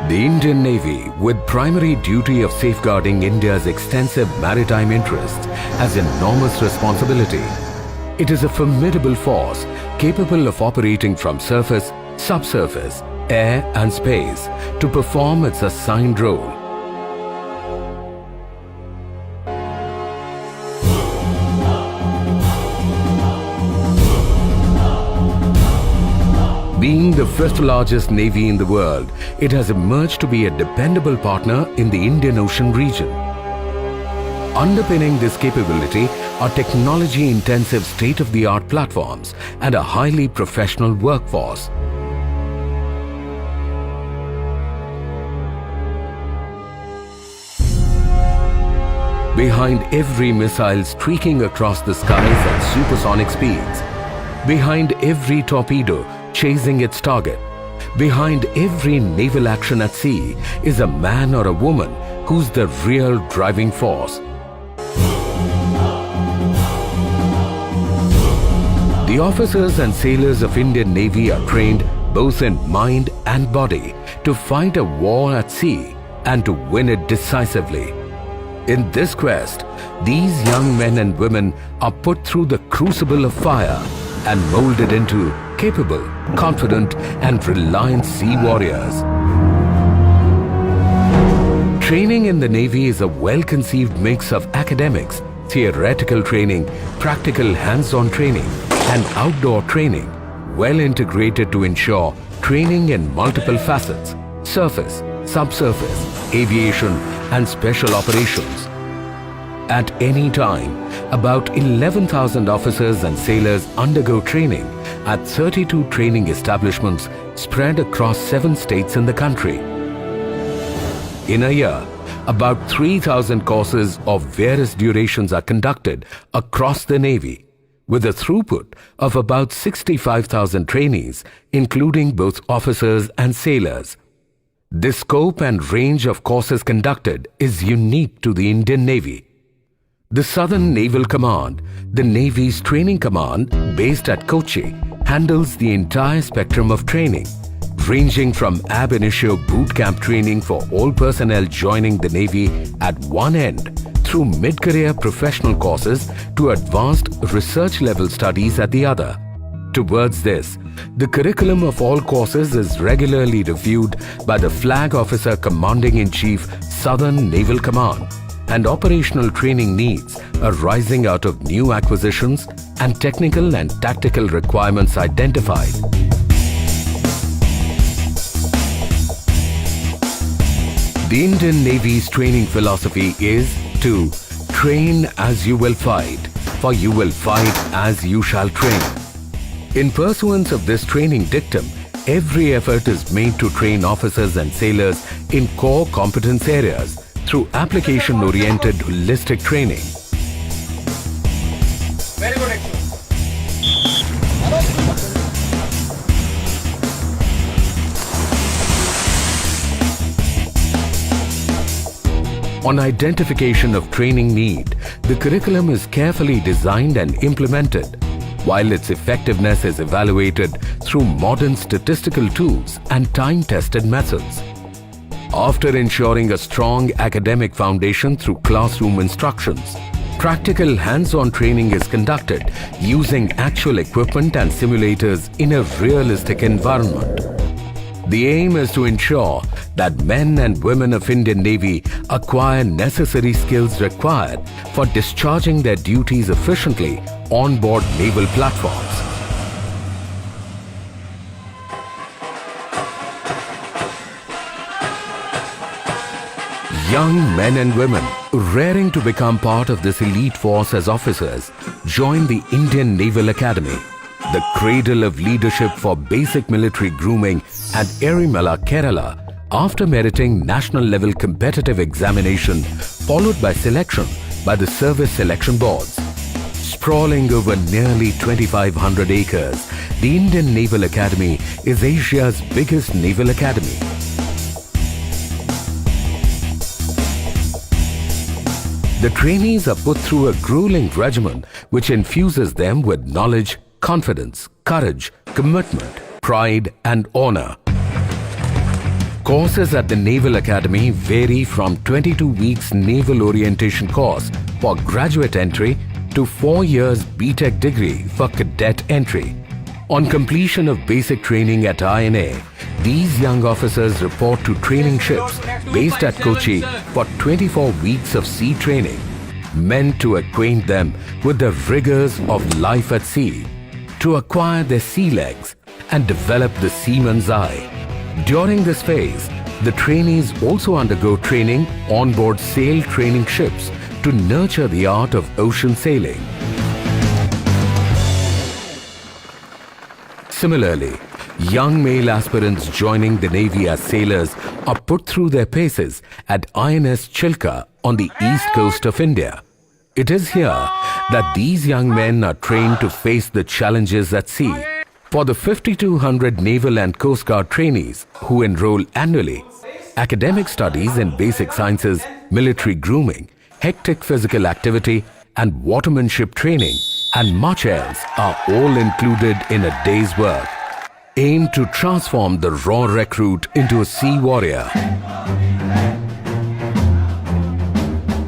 The Indian Navy, with primary duty of safeguarding India's extensive maritime interests, has enormous responsibility. It is a formidable force capable of operating from surface, subsurface, air and space to perform its assigned role. Being the fifth largest navy in the world, it has emerged to be a dependable partner in the Indian Ocean region. Underpinning this capability are technology-intensive state-of-the-art platforms and a highly professional workforce. Behind every missile streaking across the skies at supersonic speeds, behind every torpedo chasing its target, behind every naval action at sea is a man or a woman who's the real driving force. The officers and sailors of Indian Navy are trained both in mind and body to fight a war at sea and to win it decisively. In this quest, these young men and women are put through the crucible of fire and molded into capable, confident and reliant sea warriors. Training in the Navy is a well-conceived mix of academics, theoretical training, practical hands-on training and outdoor training, well integrated to ensure training in multiple facets: surface, subsurface, aviation and special operations. At any time, about 11,000 officers and sailors undergo training at 32 training establishments spread across 7 states in the country. In a year, about 3,000 courses of various durations are conducted across the Navy, with a throughput of about 65,000 trainees, including both officers and sailors. The scope and range of courses conducted is unique to the Indian Navy. The Southern Naval Command, the Navy's training command based at Kochi, handles the entire spectrum of training, ranging from ab initio boot camp training for all personnel joining the Navy at one end through mid-career professional courses to advanced research-level studies at the other. Towards this, the curriculum of all courses is regularly reviewed by the Flag Officer Commanding-in-Chief, Southern Naval Command, and operational training needs arising out of new acquisitions and technical and tactical requirements identified. The Indian Navy's training philosophy is to train as you will fight, for you will fight as you shall train. In pursuance of this training dictum, every effort is made to train officers and sailors in core competence areas through application-oriented holistic training. Very good action. On identification of training need, the curriculum is carefully designed and implemented, while its effectiveness is evaluated through modern statistical tools and time-tested methods. After ensuring a strong academic foundation through classroom instructions, practical hands-on training is conducted using actual equipment and simulators in a realistic environment. The aim is to ensure that men and women of Indian Navy acquire necessary skills required for discharging their duties efficiently on board naval platforms. Young men and women raring to become part of this elite force as officers join the Indian Naval Academy, the cradle of leadership for basic military grooming at Erimala, Kerala, after meriting national level competitive examination followed by selection by the Service Selection Boards. Sprawling over nearly 2,500 acres, the Indian Naval Academy is Asia's biggest naval academy. The trainees are put through a grueling regimen which infuses them with knowledge, confidence, courage, commitment, pride and honor. Courses at the Naval Academy vary from 22 weeks Naval Orientation course for graduate entry to 4 years BTech degree for cadet entry. On completion of basic training at INA, these young officers report to training ships based at Kochi for 24 weeks of sea training, meant to acquaint them with the rigors of life at sea, to acquire their sea legs and develop the seaman's eye. During this phase, the trainees also undergo training on board sail training ships to nurture the art of ocean sailing. Similarly, young male aspirants joining the Navy as sailors are put through their paces at INS Chilka on the east coast of India. It is here that these young men are trained to face the challenges at sea. For the 5,200 Naval and Coast Guard trainees who enroll annually, academic studies in basic sciences, military grooming, hectic physical activity, and watermanship training, and much else are all included in a day's work, aimed to transform the raw recruit into a sea warrior.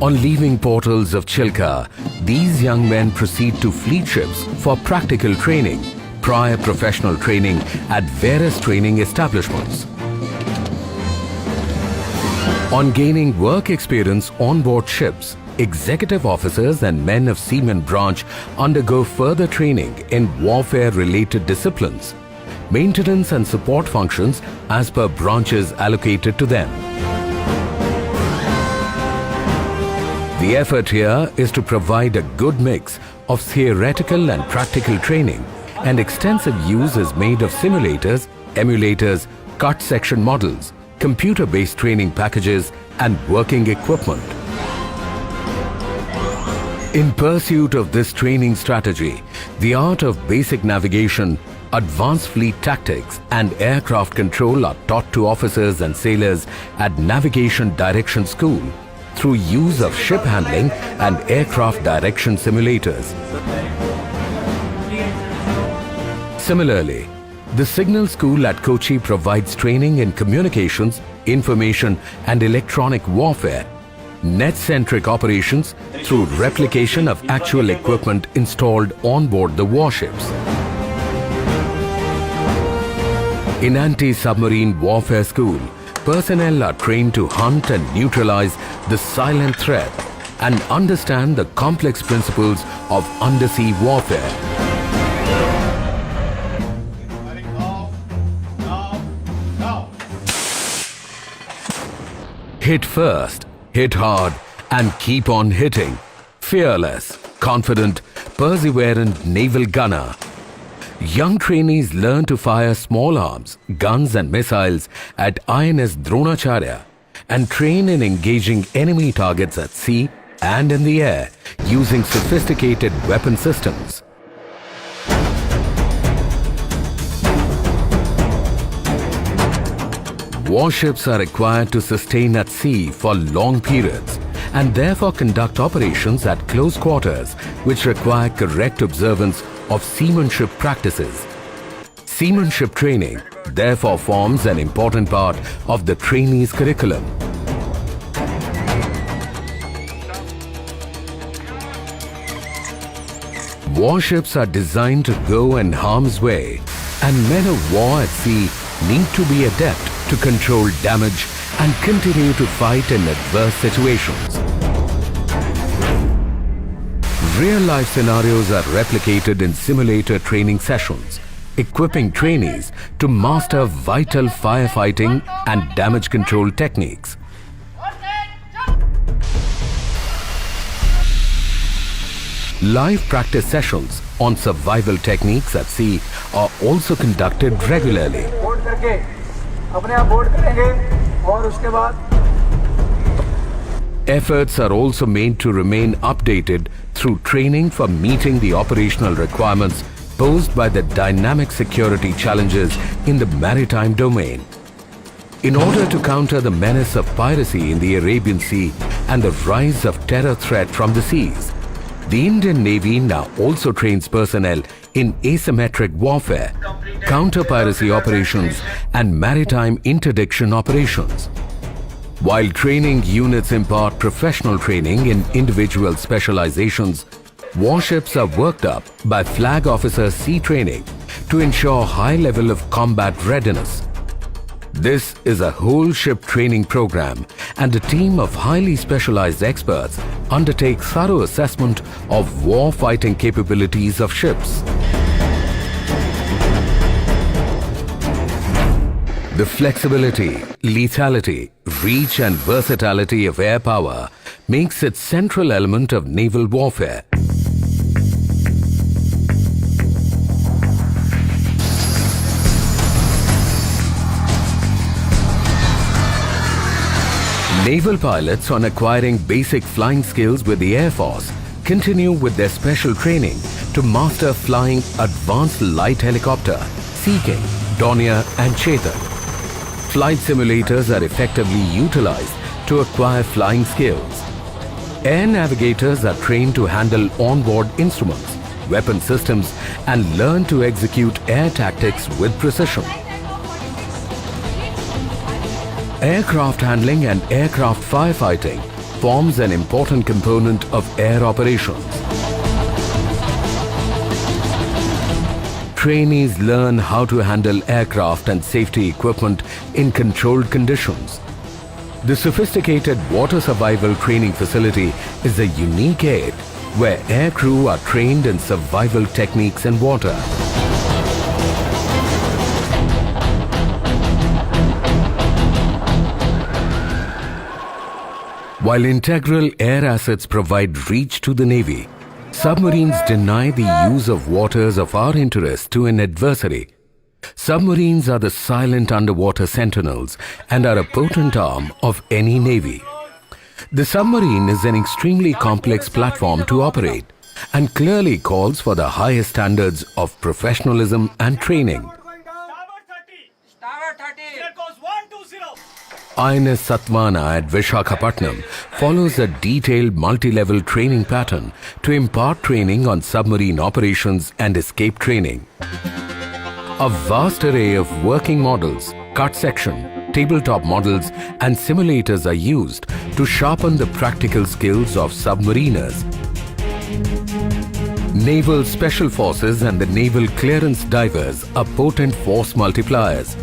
On leaving portals of Chilka, these young men proceed to fleet ships for practical training, prior professional training at various training establishments. On gaining work experience on board ships, executive officers and men of Seaman branch undergo further training in warfare-related disciplines, maintenance and support functions as per branches allocated to them. The effort here is to provide a good mix of theoretical and practical training, and extensive use is made of simulators, emulators, cut section models, computer-based training packages, and working equipment. In pursuit of this training strategy, the art of basic navigation, advanced fleet tactics, and aircraft control are taught to officers and sailors at Navigation Direction School through use of ship handling and aircraft direction simulators. Similarly, the Signal School at Kochi provides training in communications, information and electronic warfare, net-centric operations through replication of actual equipment installed on board the warships. In Anti-Submarine Warfare School, personnel are trained to hunt and neutralize the silent threat and understand the complex principles of undersea warfare. Hit first, hit hard, and keep on hitting. Fearless, confident, perseverant naval gunner. Young trainees learn to fire small arms, guns and missiles at INS Dronacharya and train in engaging enemy targets at sea and in the air using sophisticated weapon systems. Warships are required to sustain at sea for long periods and therefore conduct operations at close quarters, which require correct observance of seamanship practices. Seamanship training therefore forms an important part of the trainees' curriculum. Warships are designed to go in harm's way, and men of war at sea need to be adept to control damage and continue to fight in adverse situations. Real-life scenarios are replicated in simulator training sessions, equipping trainees to master vital firefighting and damage control techniques. Live practice sessions on survival techniques at sea are also conducted regularly. Efforts are also made to remain updated through training for meeting the operational requirements posed by the dynamic security challenges in the maritime domain. In order to counter the menace of piracy in the Arabian Sea and the rise of terror threat from the seas, the Indian Navy now also trains personnel in asymmetric warfare, counter-piracy operations and maritime interdiction operations. While training units impart professional training in individual specializations, warships are worked up by Flag Officer Sea Training to ensure high level of combat readiness. This is a whole ship training program, and a team of highly specialized experts undertake thorough assessment of war fighting capabilities of ships. The flexibility, lethality, reach and versatility of air power makes it central element of naval warfare. Naval pilots on acquiring basic flying skills with the Air Force continue with their special training to master flying advanced light helicopter, Sea King, Dornier and Chetak. Flight simulators are effectively utilized to acquire flying skills. Air navigators are trained to handle onboard instruments, weapon systems and learn to execute air tactics with precision. Aircraft handling and aircraft firefighting forms an important component of air operations. Trainees learn how to handle aircraft and safety equipment in controlled conditions. The sophisticated water survival training facility is a unique aid where aircrew are trained in survival techniques in water. While integral air assets provide reach to the Navy, submarines deny the use of waters of our interest to an adversary. Submarines are the silent underwater sentinels and are a potent arm of any navy. The submarine is an extremely complex platform to operate and clearly calls for the highest standards of professionalism and training. INS Satwana at Vishakhapatnam follows a detailed multi-level training pattern to impart training on submarine operations and escape training. A vast array of working models, cut section, tabletop models and simulators are used to sharpen the practical skills of submariners. Naval Special Forces and the Naval Clearance Divers are potent force multipliers,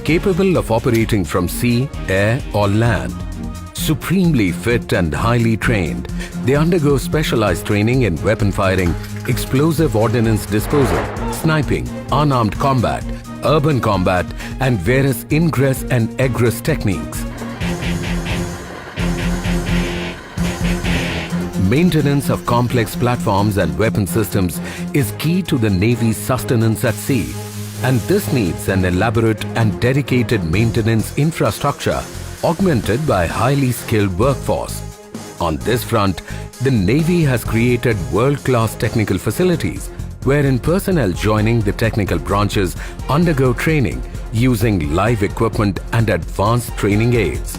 capable of operating from sea, air or land. Supremely fit and highly trained, they undergo specialized training in weapon firing, explosive ordnance disposal, sniping, unarmed combat, urban combat and various ingress and egress techniques. Maintenance of complex platforms and weapon systems is key to the Navy's sustenance at sea, and this needs an elaborate and dedicated maintenance infrastructure augmented by highly skilled workforce. On this front, the Navy has created world-class technical facilities wherein personnel joining the technical branches undergo training using live equipment and advanced training aids.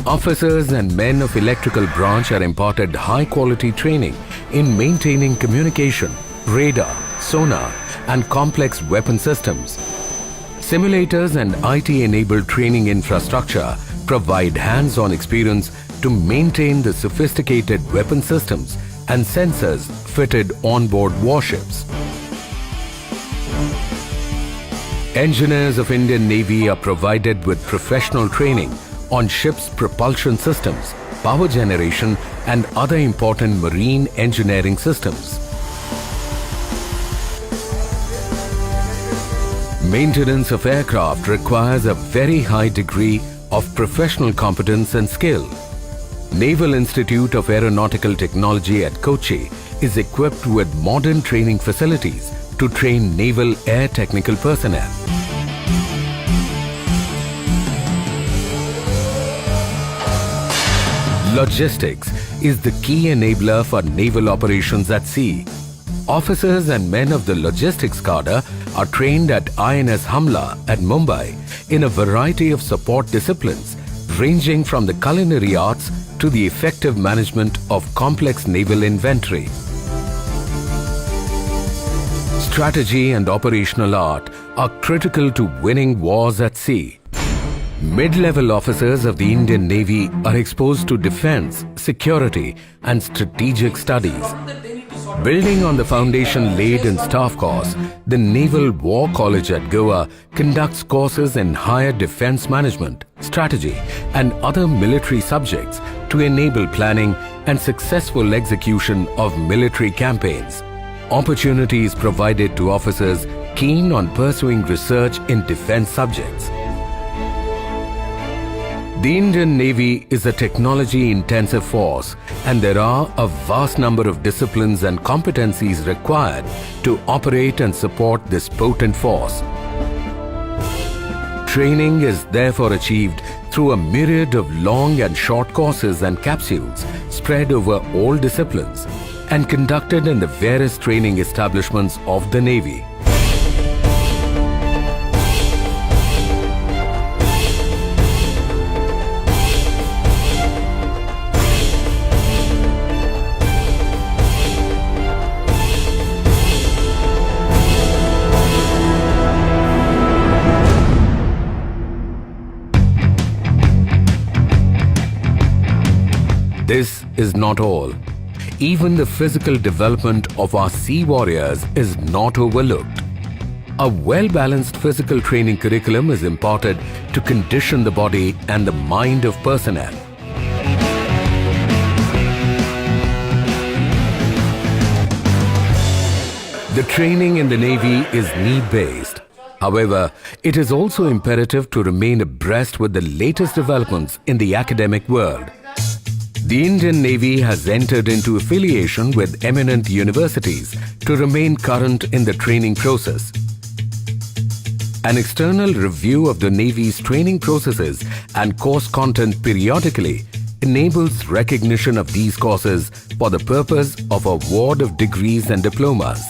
Officers and men of electrical branch are imparted high-quality training in maintaining communication, radar, sonar, and complex weapon systems. Simulators and IT-enabled training infrastructure provide hands-on experience to maintain the sophisticated weapon systems and sensors fitted on-board warships. Engineers of Indian Navy are provided with professional training on ships' propulsion systems, power generation and other important marine engineering systems. Maintenance of aircraft requires a very high degree of professional competence and skill. Naval Institute of Aeronautical Technology at Kochi is equipped with modern training facilities to train naval air technical personnel. Logistics is the key enabler for naval operations at sea. Officers and men of the logistics cadre are trained at INS Hamla at Mumbai in a variety of support disciplines ranging from the culinary arts to the effective management of complex naval inventory. strategy and operational art are critical to winning wars at sea. Mid-level officers of the Indian Navy are exposed to defense, security and strategic studies. Building on the foundation laid in Staff Course, the Naval War College at Goa conducts courses in higher defense management, strategy and other military subjects to enable planning and successful execution of military campaigns. Opportunities provided to officers keen on pursuing research in defense subjects. The Indian Navy is a technology-intensive force, and there are a vast number of disciplines and competencies required to operate and support this potent force. Training is therefore achieved through a myriad of long and short courses and capsules spread over all disciplines and conducted in the various training establishments of the Navy. This is not all. Even the physical development of our sea warriors is not overlooked. A well-balanced physical training curriculum is imparted to condition the body and the mind of personnel. The training in the Navy is need-based. However, it is also imperative to remain abreast with the latest developments in the academic world. The Indian Navy has entered into affiliation with eminent universities to remain current in the training process. An external review of the Navy's training processes and course content periodically enables recognition of these courses for the purpose of award of degrees and diplomas.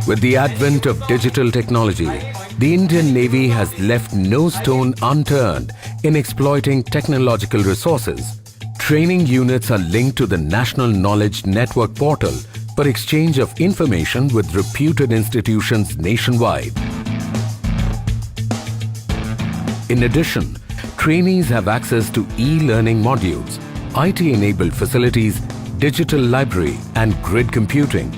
With the advent of digital technology, the Indian Navy has left no stone unturned in exploiting technological resources. Training units are linked to the National Knowledge Network portal for exchange of information with reputed institutions nationwide. In addition, trainees have access to e-learning modules, IT-enabled facilities, digital library and grid computing.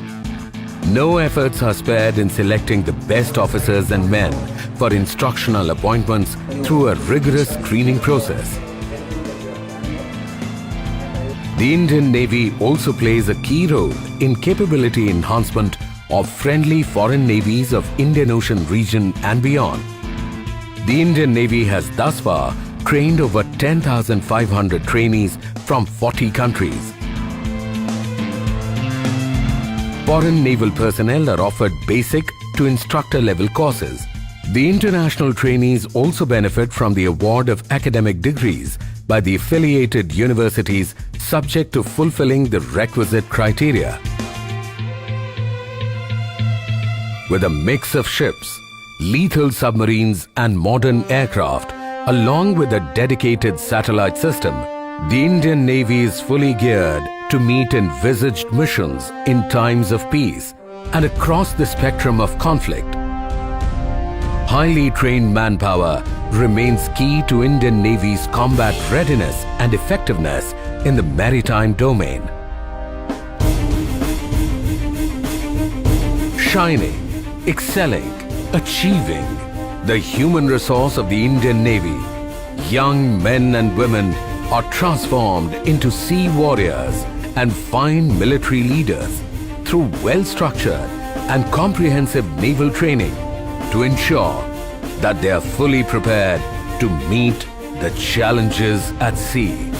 No efforts are spared in selecting the best officers and men for instructional appointments through a rigorous screening process. The Indian Navy also plays a key role in capability enhancement of friendly foreign navies of Indian Ocean region and beyond. The Indian Navy has thus far trained over 10,500 trainees from 40 countries. Foreign naval personnel are offered basic to instructor level courses. The international trainees also benefit from the award of academic degrees by the affiliated universities subject to fulfilling the requisite criteria. With a mix of ships, lethal submarines and modern aircraft, along with a dedicated satellite system, the Indian Navy is fully geared to meet envisaged missions in times of peace and across the spectrum of conflict. Highly trained manpower remains key to Indian Navy's combat readiness and effectiveness in the maritime domain. Shining, excelling, achieving, the human resource of the Indian Navy, young men and women are transformed into sea warriors and fine military leaders through well-structured and comprehensive naval training to ensure that they are fully prepared to meet the challenges at sea.